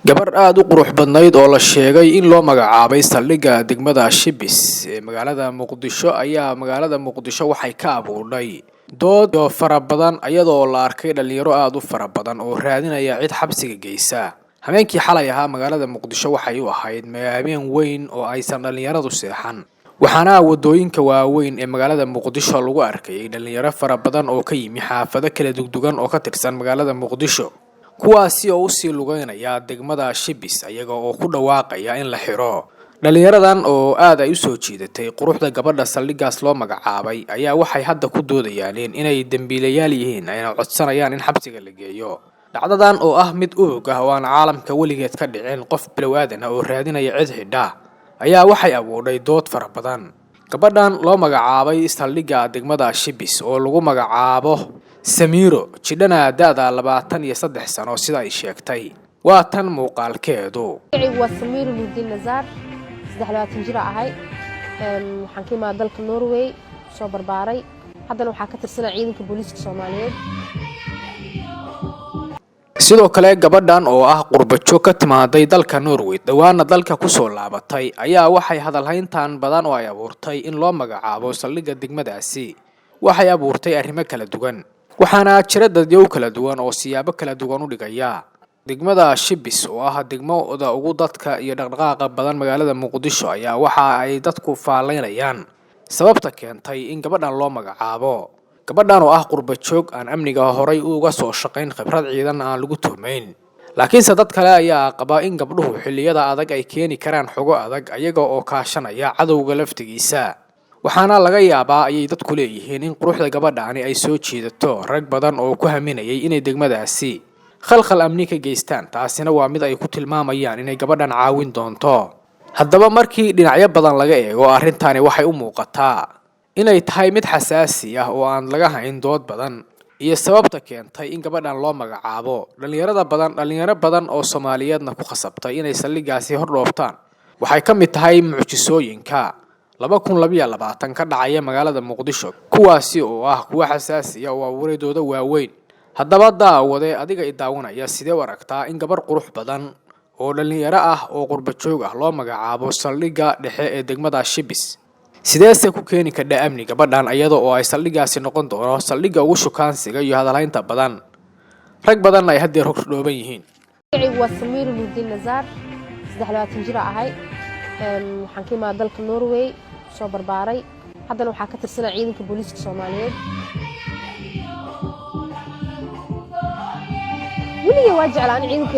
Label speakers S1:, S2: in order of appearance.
S1: gabar aad u qurux badnayd oo la sheegay in loo magacaabay saldhigga degmada Shibis ee magaalada Muqdisho ayaa magaalada Muqdisho waxay ka abuurday dood fara badan iyadoo la arkay dhalinyaro aad u fara badan oo raadinaya cid xabsiga geysa. Habeenkii xalay ahaa magaalada Muqdisho waxay u ahayd habeen weyn oo aysan dhalinyaradu seexan, waxaana wadooyinka waaweyn ee magaalada Muqdisho lagu arkay dhalinyaro fara badan oo ka yimi xaafado kala duwan oo ka tirsan magaalada Muqdisho, kuwaasi oo u sii lugeynaya degmada Shibis ayaga oo ku dhawaaqaya in la xiro. dhalinyaradan oo aad ay u soo jiidatay quruxda gabadha saldhiggaas loo magacaabay ayaa waxay hadda ku doodayaan inay dambiilayaal yihiin ayna codsanayaan in xabsiga la geeyo. dhacdadan oo ah mid uug ah oo aan caalamka weligeed ka dhicin qof bilowaadan oo raadinaya cid xidha ayaa waxay abuurday dood fara badan. gabadhan loo magacaabay saldhigga degmada Shibis oo lagu magacaabo Samiro jidhana da'da 23 sano sida ay sheegtay waa tan muuqaalkeedu.
S2: waa Samiro Nuuddin Nazaar 23 jir ahay waxaan ka imaaday dalka Norway soo barbaaray haddana waxaa ka tirsanaa ciidanka booliiska Soomaaliyeed.
S1: sidoo kale gabadhan oo ah qurbajo ka timaaday dalka Norway dhawaana dalka ku soo laabatay ayaa waxay hadalhayntan badan oo ay abuurtay in loo magacaabo saldhigga degmadaasi. waxay abuurtay arrimo kala duwan, waxaana jira dadyow kala duwan oo siyaabo kala duwan u dhigaya. degmada Shibis oo ah degmada ugu dadka iyo dhaqdhaqaaqa badan magaalada Muqdisho ayaa waxa ay dadku faalaynayaan sababta keentay in gabadhan loo magacaabo. gabadhan oo ah qurbajoog aan amniga horay uga soo shaqayn khibrad ciidan aan lagu tuhmayn, laakiinse dad kale ayaa qaba in gabdhuhu xilliyada adag ay keeni karaan xogo adag ayaga oo kaashanaya cadowga laftigiisa. waxaana laga yaabaa ayay dadku leeyihiin in quruxda gabadhaani ay soo jiidato rag badan oo ku haminayay inay degmadaasi khalkhal amni ka geystaan, taasina waa mid ay ku tilmaamayaan inay gabadhan caawin doonto. haddaba markii dhinacyo badan laga eego arrintani waxay u muuqataa inay tahay mid xasaasi ah oo aan laga hayn dood badan iyo sababta keentay in gabadhan loo magacaabo. dhalinyaro badan oo Soomaaliyeedna ku khasabtay inay saldhiggaasi hor dhooftaan waxay ka mid tahay mucjisooyinka 2022 ka dhacaya magaalada Muqdisho, kuwaasi oo ah kuwa xasaasi ah oo abuuradooda waaweyn. haddaba daawade adiga i daawanaya sidee u aragtaa in gabar qurux badan oo dhalinyaro ah oo qurbajoog ah loo magacaabo saldhigga dhexe ee degmada Shibis? sideese ku keeni kadha amni gabadhan iyada oo ay saldhiggaasi noqon doono saldhigga ugu shukaansiga iyo hadalhaynta badan rag badan ay hadda hor dhooban yihiin.
S2: waa Samiro Nuuddin Nazaar 23 jir ahay waxaan ka imaaday dalka Norway soo barbaaray haddana waxaa ka tirsanaa ciidanka booliiska Soomaaliyeed. weliga waa jeclaan ciidanka